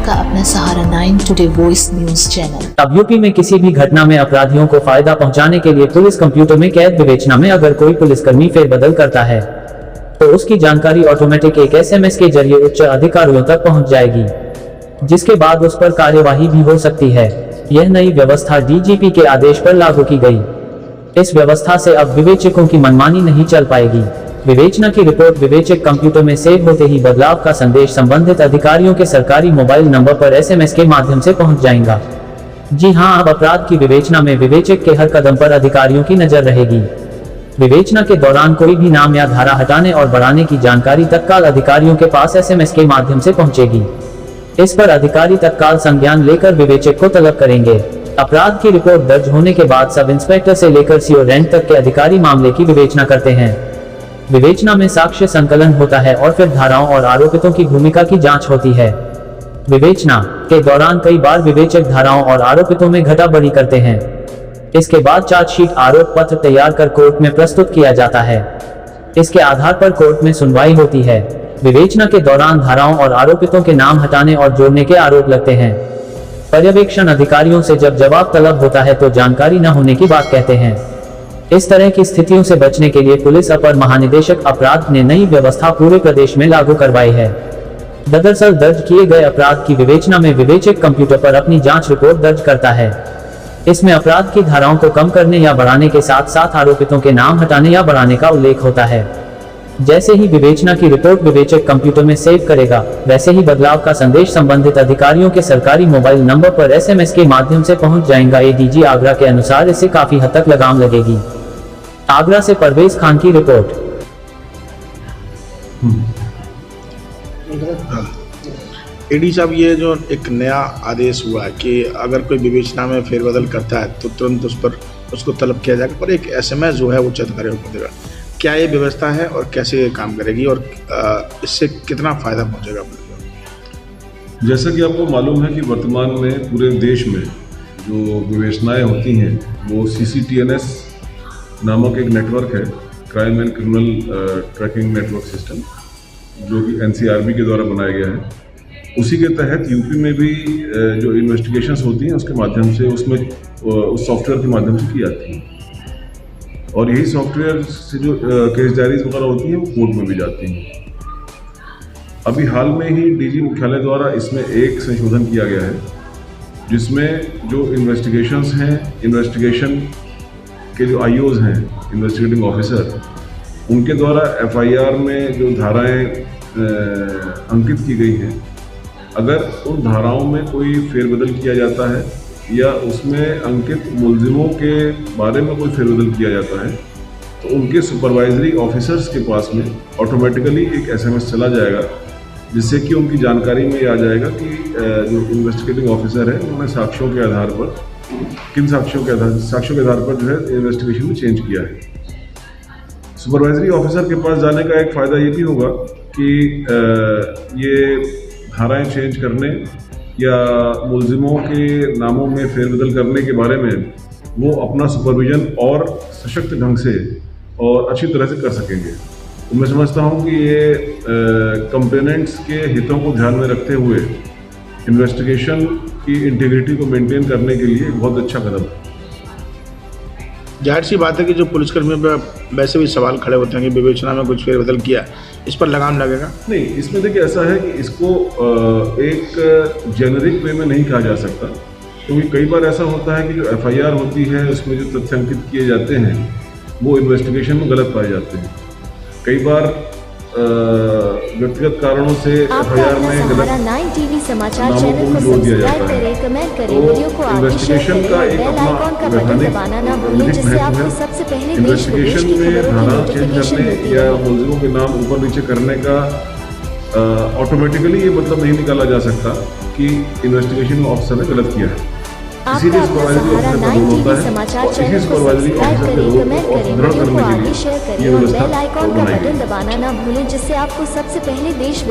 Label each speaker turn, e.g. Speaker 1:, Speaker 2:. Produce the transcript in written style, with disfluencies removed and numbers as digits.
Speaker 1: आपका अपना सहारा 9 today voice news channel.
Speaker 2: अब यूपी में किसी भी घटना में अपराधियों को फायदा पहुंचाने के लिए पुलिस कंप्यूटर में कैद विवेचना में अगर कोई पुलिसकर्मी फेरबदल करता है तो उसकी जानकारी ऑटोमेटिक एक SMS के जरिए उच्च अधिकारियों तक पहुंच जाएगी, जिसके बाद उस पर कार्यवाही भी हो सकती है। यह नई व्यवस्था DGP के आदेश पर लागू की गई। इस व्यवस्था से अब विवेचकों की मनमानी नहीं चल पाएगी। विवेचना की रिपोर्ट विवेचक कंप्यूटर में सेव होते ही बदलाव का संदेश संबंधित अधिकारियों के सरकारी मोबाइल नंबर पर SMS के माध्यम से पहुंच जाएगा। जी हां, अब अपराध की विवेचना में विवेचक के हर कदम पर अधिकारियों की नजर रहेगी। विवेचना के दौरान कोई भी नाम या धारा हटाने और बढ़ाने की जानकारी तत्काल अधिकारियों के पास SMS के माध्यम से पहुंचेगी। इस पर अधिकारी तत्काल संज्ञान लेकर विवेचक को तलब करेंगे। अपराध की रिपोर्ट दर्ज होने के बाद सब इंस्पेक्टर से लेकर CO रैंक तक के अधिकारी मामले की विवेचना करते हैं। विवेचना में साक्ष्य संकलन होता है और फिर धाराओं और आरोपितों की भूमिका की जांच होती है। विवेचना के दौरान कई बार विवेचक धाराओं और आरोपितों में घटाबढ़ी करते हैं। इसके बाद चार्जशीट आरोप पत्र तैयार कर कोर्ट में प्रस्तुत किया जाता है। इसके आधार पर कोर्ट में सुनवाई होती है। विवेचना के दौरान धाराओं और आरोपितों के नाम हटाने और जोड़ने के आरोप लगते हैं। पर्यवेक्षण अधिकारियों से जब जवाब तलब होता है तो जानकारी न होने की बात कहते हैं। इस तरह की स्थितियों से बचने के लिए पुलिस अपर महानिदेशक अपराध ने नई व्यवस्था पूरे प्रदेश में लागू करवाई है। दरअसल दर्ज किए गए अपराध की विवेचना में विवेचक कंप्यूटर पर अपनी जांच रिपोर्ट दर्ज करता है। इसमें अपराध की धाराओं को कम करने या बढ़ाने के साथ साथ आरोपितों के नाम हटाने या बढ़ाने का उल्लेख होता है। जैसे ही विवेचना की रिपोर्ट विवेचक कंप्यूटर में सेव करेगा, वैसे ही बदलाव का संदेश संबंधित अधिकारियों के सरकारी मोबाइल नंबर पर SMS के माध्यम से पहुंच जाएगा। ADG आगरा के अनुसार इससे काफी हद तक लगाम लगेगी। आगरा से परवेज खान की रिपोर्ट।
Speaker 3: AD साहब, ये जो एक नया आदेश हुआ है कि अगर कोई विवेचना में फेरबदल करता है तो तुरंत उस पर उसको तलब किया जाएगा, पर एक SMS जो है उच्च अधिकारियों को देगा। क्या ये व्यवस्था है और कैसे ये काम करेगी और इससे कितना फ़ायदा पहुंचेगा?
Speaker 4: जैसा कि आपको मालूम है कि वर्तमान में पूरे देश में जो विवेचनाएं होती हैं वो CCTNS नामक एक नेटवर्क है, crime and criminal tracking network system, जो कि NCRB के द्वारा बनाया गया है। उसी के तहत यूपी में भी जो इन्वेस्टिगेशंस होती हैं उसके माध्यम से उसमें उस सॉफ्टवेयर के माध्यम से की जाती हैं, और यही सॉफ्टवेयर से जो केस डायरीज वगैरह होती हैं वो कोर्ट में भी जाती हैं। अभी हाल में ही DG मुख्यालय द्वारा इसमें एक संशोधन किया गया है, जिसमें जो इन्वेस्टिगेशंस हैं, इन्वेस्टिगेशन के जो IOs हैं, इन्वेस्टिगेटिंग ऑफिसर, उनके द्वारा FIR में जो धाराएं अंकित की गई हैं, अगर उन धाराओं में कोई फेरबदल किया जाता है या उसमें अंकित मुलजिमों के बारे में कोई फेरबदल किया जाता है तो उनके सुपरवाइजरी ऑफिसर्स के पास में ऑटोमेटिकली एक SMS चला जाएगा, जिससे कि उनकी जानकारी में आ जाएगा कि जो इन्वेस्टिगेटिंग ऑफिसर है उन्होंने साक्ष्यों के आधार पर किन साक्ष्यों के आधार पर जो है इन्वेस्टिगेशन में चेंज किया है। सुपरवाइजरी ऑफिसर के पास जाने का एक फ़ायदा ये भी होगा कि ये धाराएं चेंज करने या मुलजिमों के नामों में फेरबदल करने के बारे में वो अपना सुपरविजन और सशक्त ढंग से और अच्छी तरह से कर सकेंगे। तो मैं समझता हूँ कि ये कंप्लेनेंट्स के हितों को ध्यान में रखते हुए इन्वेस्टिगेशन की इंटीग्रिटी को मेंटेन करने के लिए एक बहुत अच्छा कदम है।
Speaker 3: जाहिर सी बात है कि जो पुलिसकर्मियों पर वैसे भी सवाल खड़े होते हैं कि विवेचना में कुछ फेरबदल किया, इस पर लगाम लगेगा?
Speaker 4: नहीं, इसमें देखिए ऐसा है कि इसको एक जेनरिक वे में नहीं कहा जा सकता, क्योंकि कई बार ऐसा होता है कि जो FIR होती है उसमें जो तथ्य अंकित किए जाते हैं वो इन्वेस्टिगेशन में गलत पाए जाते हैं। कई बार व्यक्तिगत कारणों से FIR में गलत नामों को भी जोड़ दिया जाता है। तो इन्वेस्टिगेशन का एक अपना वैधानिक महत्व है। इन्वेस्टिगेशन में धारा चेंज करने या मुलजिमों के नाम ऊपर नीचे करने का ऑटोमेटिकली ये मतलब नहीं निकाला जा सकता कि इन्वेस्टिगेशन ऑफिसर ने गलत किया है। इसीलिए सुपरवाइजरी ऑफिसर का रोल होता है और इसी सुपरवाइजरी ऑफिसर के रोल को सुदृढ़ करने के लिए ये व्यवस्था बनाई गई है।
Speaker 1: दबाना ना भूलें, जिससे आपको सबसे पहले देश